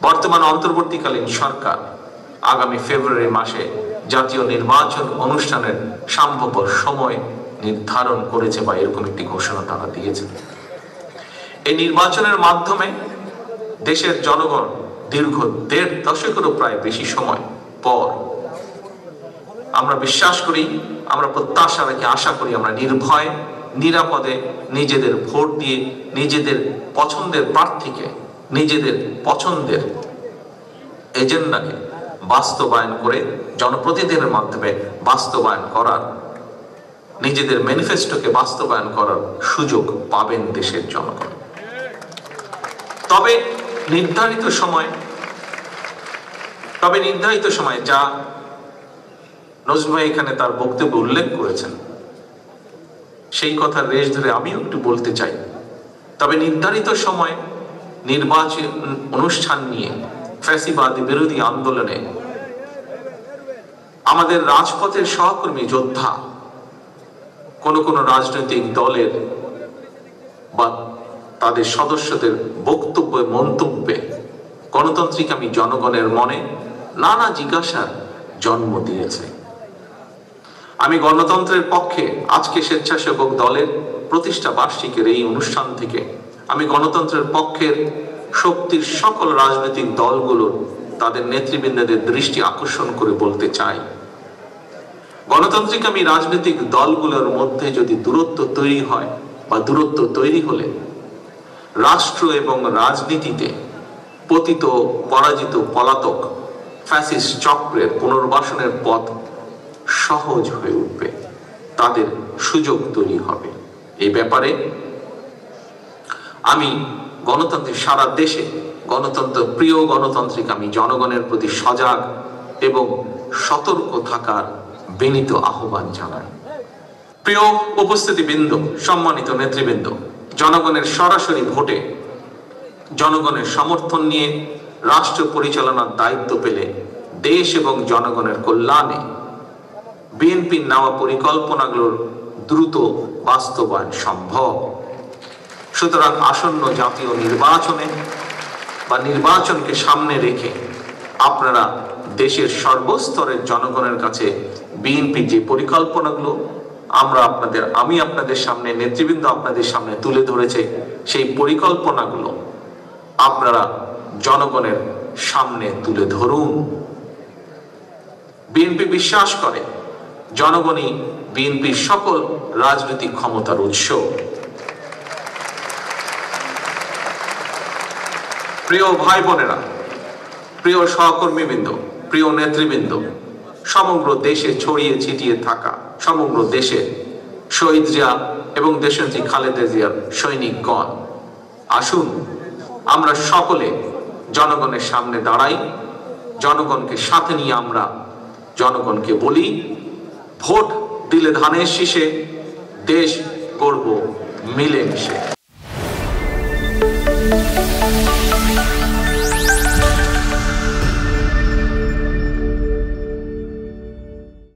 বর্তমান অন্তর্বর্তীকালীন সরকার আগামী ফেব্রুয়ারি মাসে জাতীয় নির্বাচন অনুষ্ঠানের সম্ভাব্য সময় নির্ধারণ করেছে বা এরকম একটি ঘোষণা তারা দিয়েছে। এই নির্বাচনের মাধ্যমে দেশের জনগণ দীর্ঘ ১.৫ দশকেরও প্রায় বেশি সময় পর আমরা বিশ্বাস করি, আমরা প্রত্যাশা রাখি, আশা করি আমরা নির্ভয়ে নিরাপদে নিজেদের ভোট দিয়ে নিজেদের পছন্দের প্রার্থীকে, নিজেদের পছন্দের এজেন্ডাকে বাস্তবায়ন করে জনপ্রতিনিধিদের মাধ্যমে বাস্তবায়ন করার, নিজেদের ম্যানিফেস্টোকে বাস্তবায়ন করার সুযোগ পাবেন দেশের জনগণ। তবে নির্ধারিত সময় যা নজরুল ভাই এখানে তার বক্তব্যে উল্লেখ করেছেন, সেই কথার রেশ ধরে আমিও একটু বলতে চাই। তবে নির্ধারিত সময় নির্বাচন অনুষ্ঠান নিয়ে ফ্যাসিবাদী বিরোধী আন্দোলনে আমাদের রাজপথের সহকর্মী যোদ্ধা কোন রাজনৈতিক দলের বা তাদের সদস্যদের বক্তব্যে, মন্তব্যে গণতান্ত্রিকামী জনগণের মনে নানা জিজ্ঞাসার জন্ম দিয়েছে। আমি গণতন্ত্রের পক্ষে আজকে স্বেচ্ছাসেবক দলের প্রতিষ্ঠা বার্ষিকীর এই অনুষ্ঠান থেকে আমি গণতন্ত্রের পক্ষের শক্তির সকল রাজনৈতিক দলগুলোর তাদের নেতৃবৃন্দদের দৃষ্টি আকর্ষণ করে বলতে চাই, গণতান্ত্রিকামী রাজনৈতিক দলগুলোর মধ্যে যদি দূরত্ব তৈরি হয় বা দূরত্ব তৈরি হলে রাষ্ট্র এবং রাজনীতিতে পতিত, পরাজিত, পলাতক ফ্যাসিস্ট চক্রের পুনর্বাসনের পথ সহজ হয়ে উঠবে, তাদের সুযোগ তৈরি হবে। এই ব্যাপারে আমি গণতন্ত্রের সারা দেশে গণতন্ত্র প্রিয় গণতান্ত্রিকামী জনগণের প্রতি সজাগ এবং সতর্ক থাকার বিনীত আহ্বান জানাই। প্রিয় উপস্থিতিবৃন্দ, সম্মানিত নেতৃবৃন্দ, জনগণের সরাসরি ভোটে জনগণের সমর্থন নিয়ে রাষ্ট্র পরিচালনার দায়িত্ব পেলে দেশ এবং জনগণের কল্যাণে বিএনপির নেওয়া পরিকল্পনাগুলোর দ্রুত বাস্তবায়ন সম্ভব। সুতরাং আসন্ন জাতীয় নির্বাচনকে সামনে রেখে আপনারা দেশের সর্বস্তরের জনগণের কাছে বিএনপির যে পরিকল্পনাগুলো আমি আপনাদের সামনে, নেতৃবৃন্দ আপনাদের সামনে তুলে ধরেছে, সেই পরিকল্পনাগুলো আপনারা জনগণের সামনে তুলে ধরুন। বিএনপি বিশ্বাস করে জনগণই বিএনপির সকল রাজনৈতিক ক্ষমতার উৎস। প্রিয় ভাই বোনেরা, প্রিয় সহকর্মীবৃন্দ, প্রিয় নেতৃবৃন্দ, সমগ্র দেশে ছড়িয়ে ছিটিয়ে থাকা সমগ্র দেশে শহীদ জিয়া এবং দেশনেত্রী খালেদা জিয়ার সৈনিকগণ, আসুন আমরা সকলে জনগণের সামনে দাঁড়াই, জনগণকে সাথে নিয়ে আমরা জনগণকে বলি, ভোট দিলে ধানের শীষে, দেশ গড়ব মিলেমিশে।